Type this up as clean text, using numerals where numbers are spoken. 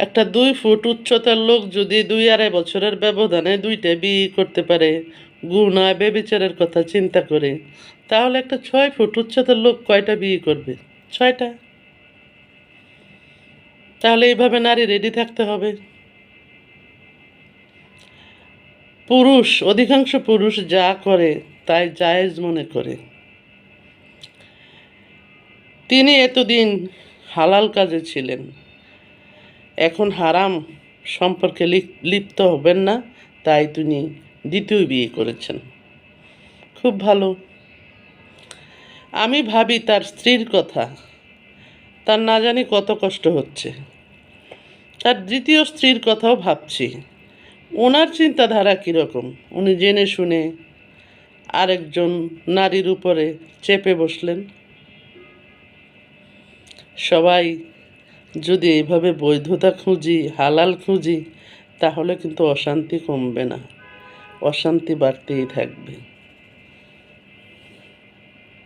একটা 2 ফুট উচ্চতার লোক যদি 2-2.5 বছরের ব্যবধানে 2টা বিয়ে করতে পারে, গুনাহ ব্যভিচারের কথা চিন্তা করে, তাহলে একটা 6 ফুট উচ্চতার লোক কয়টা বিয়ে করবে? 6টা। তাহলে এইভাবে নারী রেডি থাকতে হবে। অধিকাংশ পুরুষ যা করে তাই জায়েজ মনে করে। তিনি এতদিন হালাল কাজে ছিলেন, এখন হারাম সম্পর্কে লিপ্ত হবেন না, তাই তিনি দ্বিতীয় বিয়ে করেছেন। খুব ভালো। আমি ভাবি তার স্ত্রীর কথা, তার না জানি কত কষ্ট হচ্ছে। তার দ্বিতীয় স্ত্রীর কথাও ভাবছি, ওনার চিন্তাধারা কীরকম। উনি জেনে শুনে আরেকজন নারীর উপরে চেপে বসলেন। সবাই যদি এইভাবে বৈধতা খুঁজি, হালাল খুঁজি, তাহলে কিন্তু অশান্তি কমবে না, অশান্তি বাড়তেই থাকবে।